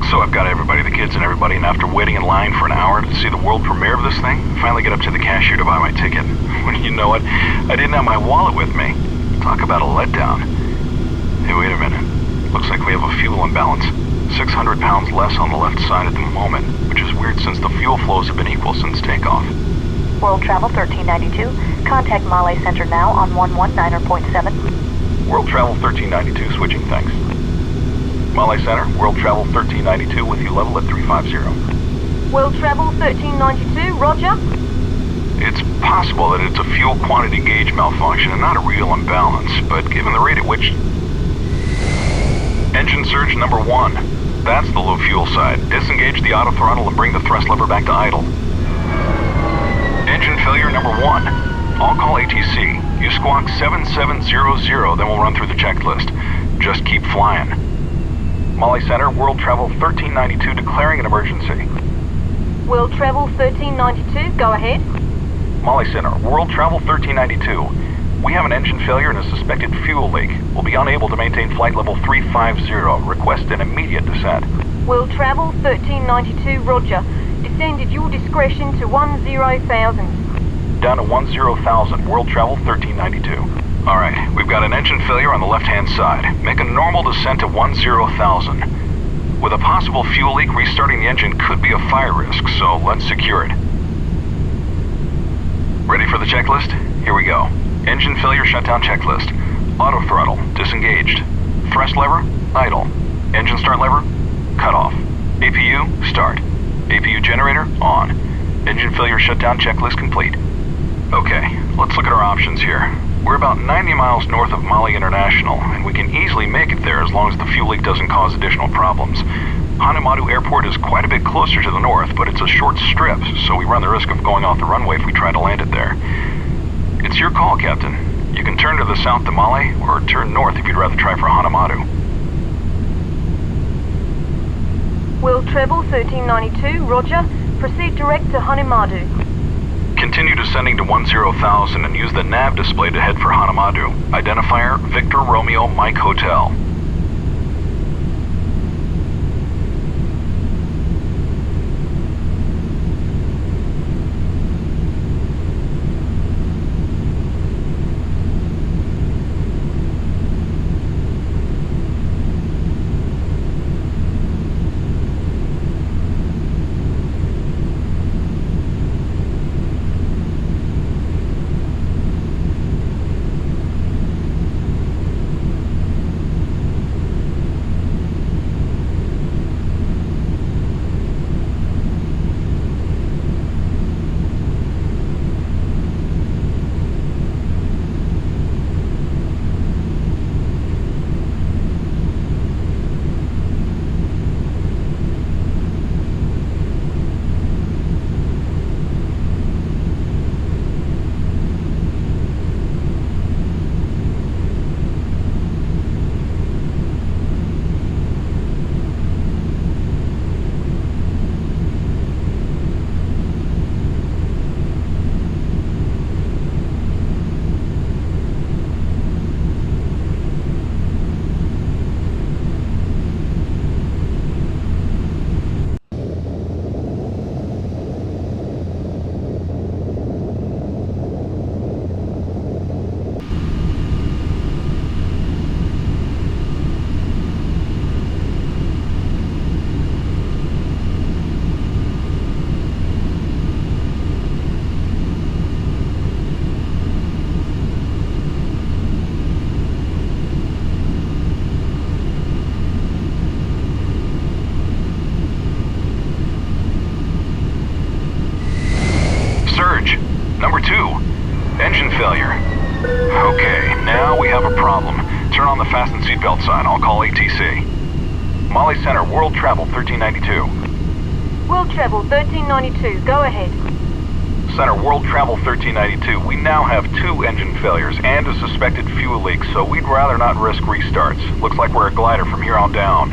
So I've got everybody, the kids and everybody, and after waiting in line for an hour to see the world premiere of this thing, I finally get up to the cashier to buy my ticket. When you know it, I didn't have my wallet with me. Talk about a letdown. Hey, wait a minute. Looks like we have a fuel imbalance. 600 pounds less on the left side at the moment, which is weird since the fuel flows have been equal since takeoff. World Travel 1392. Contact Male Center now on 119.7. World Travel 1392, switching, thanks. Male Center, World Travel 1392 with you level at 350. World Travel 1392, roger. It's possible that it's a fuel quantity gauge malfunction and not a real imbalance, but given the rate at which... Engine surge number 1. That's the low fuel side. Disengage the auto throttle and bring the thrust lever back to idle. Engine failure number 1. I'll call ATC. You squawk 7700, then we'll run through the checklist. Just keep flying. Male Center, World Travel 1392 declaring an emergency. World Travel 1392, go ahead. Male Center, World Travel 1392. We have an engine failure and a suspected fuel leak. We'll be unable to maintain flight level 350. Request an immediate descent. World Travel 1392, roger. Descend at your discretion to 10,000. Down to 10,000, World Travel 1392. Alright, we've got an engine failure on the left-hand side. Make a normal descent to 10,000. With a possible fuel leak, restarting the engine could be a fire risk, so let's secure it. Ready for the checklist? Here we go. Engine failure shutdown checklist. Auto throttle, disengaged. Thrust lever, idle. Engine start lever, cut off. APU, start. APU generator, on. Engine failure shutdown checklist complete. Okay, let's look at our options here. We're about 90 miles north of Mali International, and we can easily make it there as long as the fuel leak doesn't cause additional problems. Hanimadhoo Airport is quite a bit closer to the north, but it's a short strip, so we run the risk of going off the runway if we try to land it there. It's your call, Captain. You can turn to the south to Mali, or turn north if you'd rather try for Hanimadhoo. World Travel 1392, roger. Proceed direct to Hanimadhoo. Continue descending to 10,000 and use the nav display to head for Hanimadhoo. Identifier, Victor Romeo Mike Hotel. Number 2, engine failure. Okay, now we have a problem. Turn on the fasten seatbelt sign. I'll call ATC. Mali Center, World Travel 1392. World Travel 1392, go ahead. Center, World Travel 1392. We now have 2 engine failures and a suspected fuel leak, so we'd rather not risk restarts. Looks like we're a glider from here on down.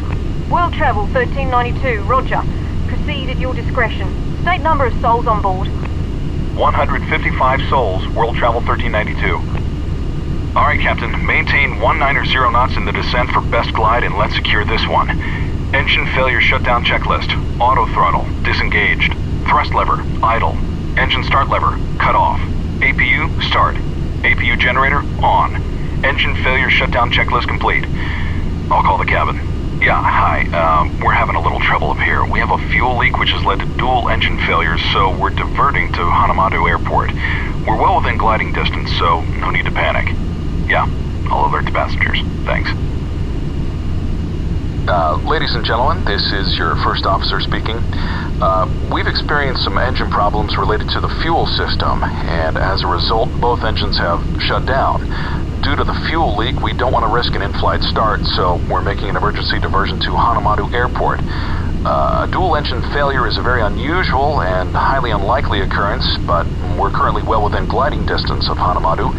World Travel 1392, roger. Proceed at your discretion. State number of souls on board. 155 souls, World Travel 1392. Alright, Captain. Maintain 190 knots in the descent for best glide and let's secure this one. Engine failure shutdown checklist. Auto throttle, disengaged. Thrust lever, idle. Engine start lever, cut off. APU, start. APU generator, on. Engine failure shutdown checklist complete. I'll call the cabin. Yeah, hi. We're having a little trouble up here. We have a fuel leak which has led to dual engine failures, so we're diverting to Hanimadhoo Airport. We're well within gliding distance, so no need to panic. Yeah, I'll alert the passengers. Thanks. Ladies and gentlemen, this is your first officer speaking. We've experienced some engine problems related to the fuel system, and as a result, both engines have shut down. Due to the fuel leak, we don't want to risk an in-flight start, so we're making an emergency diversion to Hanimadhoo Airport. A dual engine failure is a very unusual and highly unlikely occurrence, but we're currently well within gliding distance of Hanimadhoo,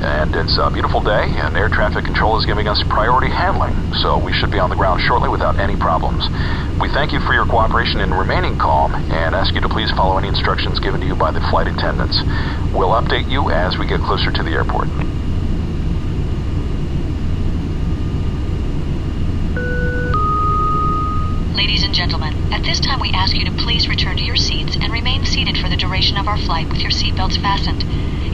and it's a beautiful day, and air traffic control is giving us priority handling, so we should be on the ground shortly without any problems. We thank you for your cooperation in remaining calm, and ask you to please follow any instructions given to you by the flight attendants. We'll update you as we get closer to the airport. Ladies and gentlemen, at this time we ask you to please return to your seats and remain seated for the duration of our flight with your seatbelts fastened.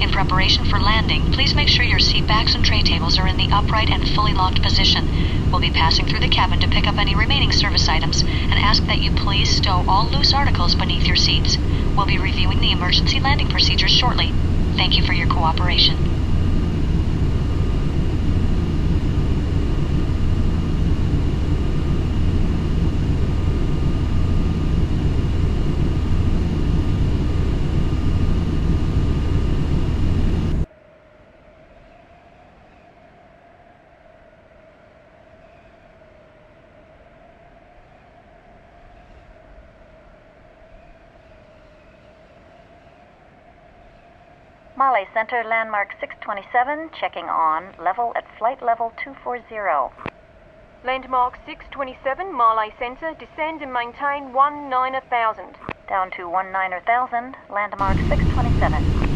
In preparation for landing, please make sure your seat backs and tray tables are in the upright and fully locked position. We'll be passing through the cabin to pick up any remaining service items and ask that you please stow all loose articles beneath your seats. We'll be reviewing the emergency landing procedures shortly. Thank you for your cooperation. Molly Center, landmark 627, checking on, level at flight level 240. Landmark 627, Marley Center, descend and maintain 19,000. Down to 19,000, landmark 627.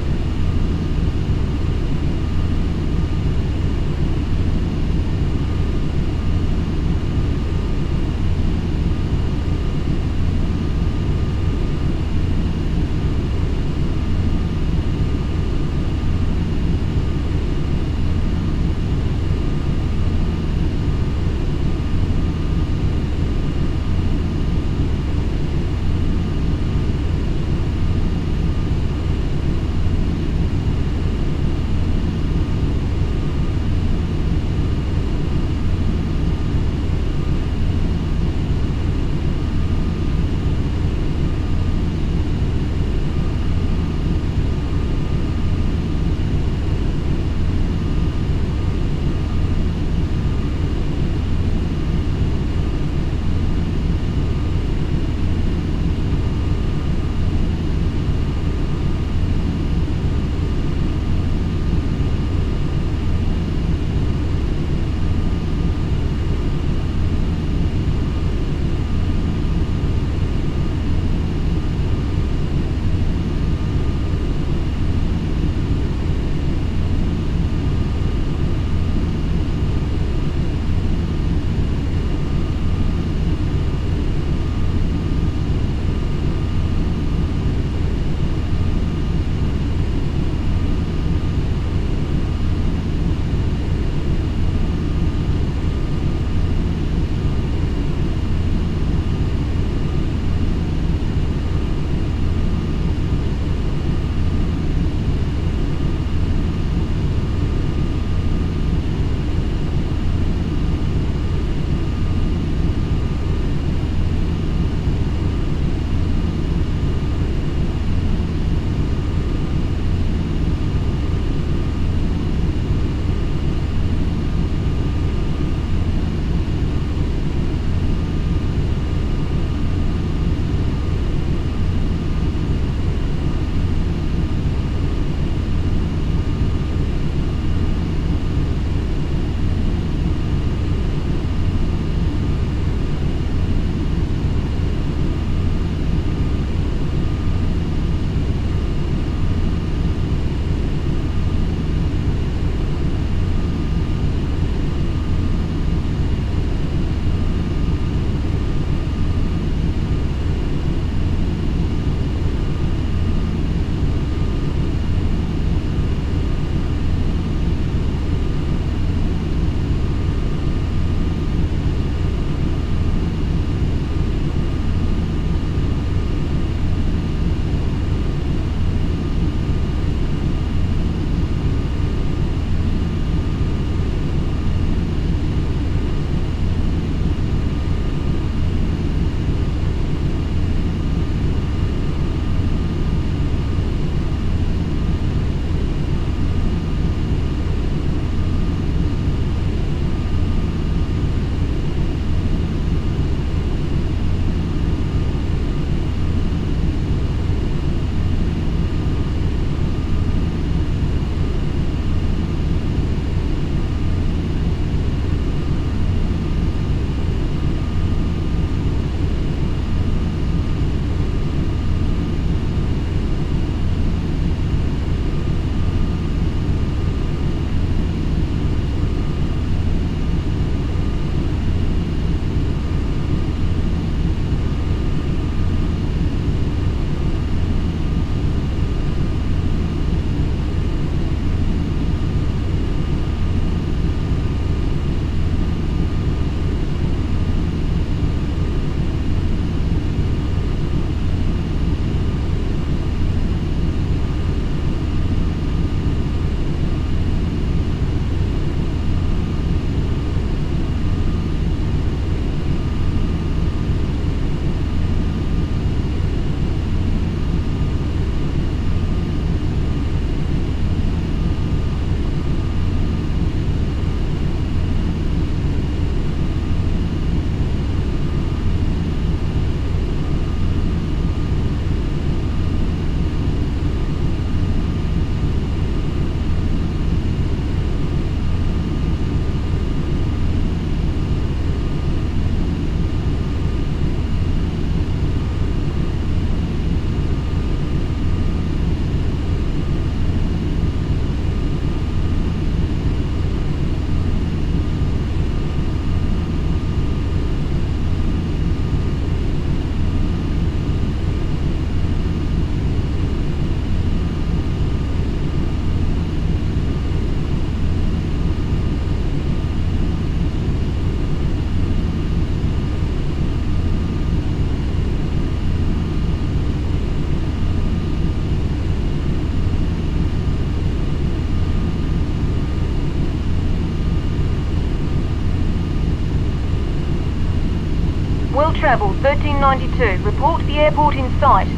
World Travel 1392. Report to the airport in sight.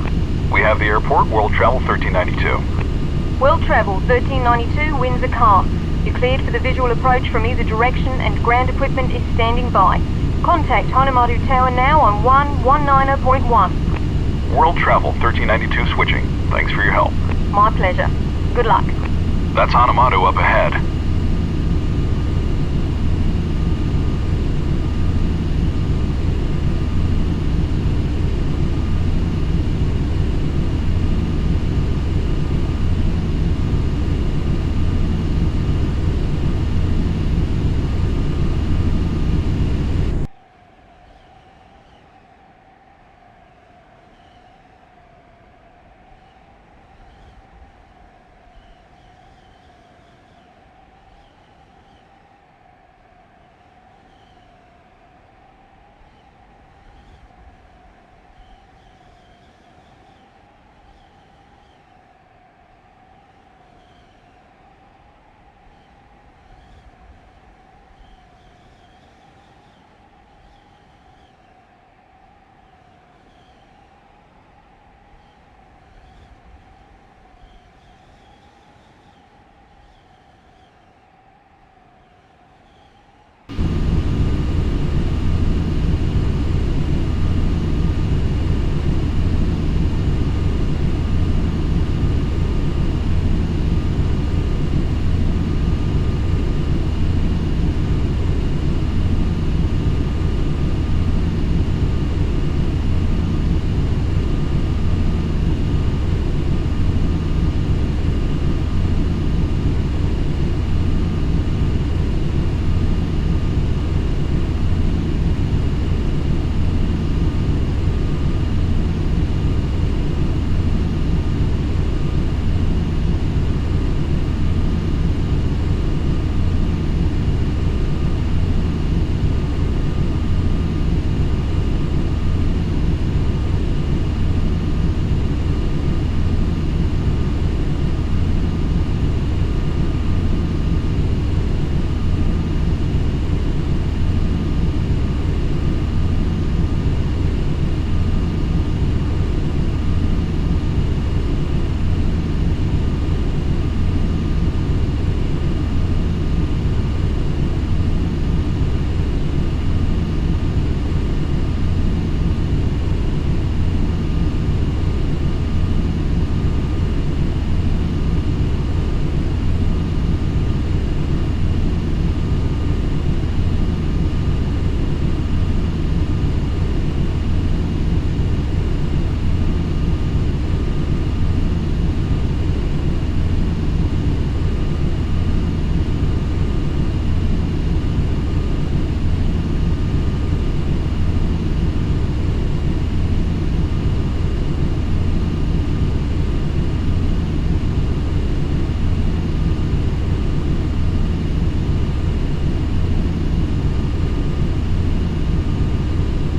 We have the airport, World Travel 1392. World Travel 1392, winds are calm. You're cleared for the visual approach from either direction and ground equipment is standing by. Contact Hanimadhoo Tower now on 119.1. World Travel 1392 switching. Thanks for your help. My pleasure. Good luck. That's Hanimadhoo up ahead.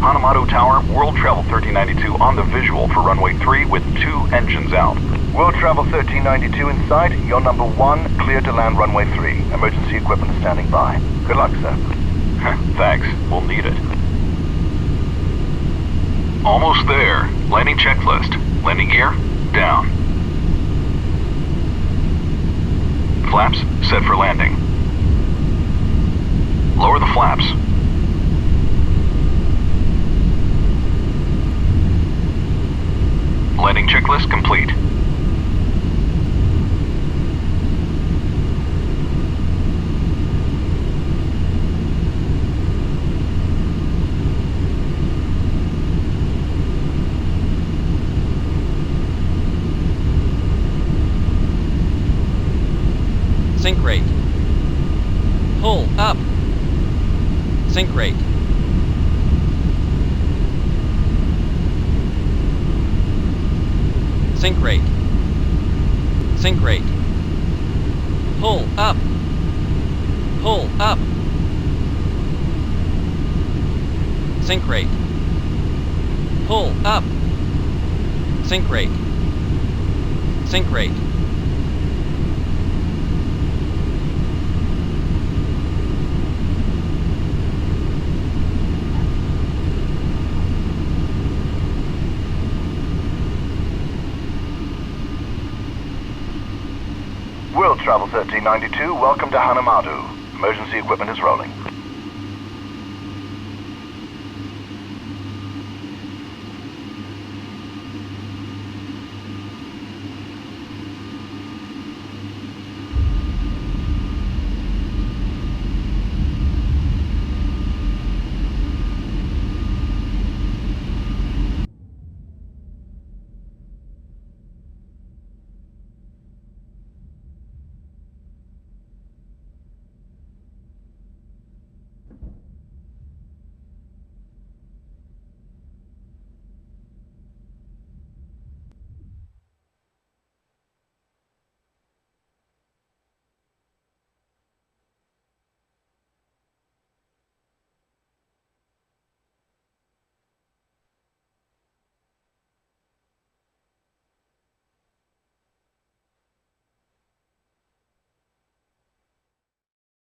Hanimadhoo Tower, World Travel 1392 on the visual for runway 3 with 2 engines out. World Travel 1392 in sight. You're number 1, cleared to land runway 3. Emergency equipment is standing by. Good luck, sir. Thanks. We'll need it. Almost there. Landing checklist. Landing gear, down. Flaps, set for landing. Lower the flaps. Landing checklist complete. Sink rate. Pull up. Sink rate. Sink rate. Sink rate. Pull up. Pull up. Sink rate. Pull up. Sink rate. Sink rate. Travel 1392, welcome to Hanimadhoo. Emergency equipment is rolling.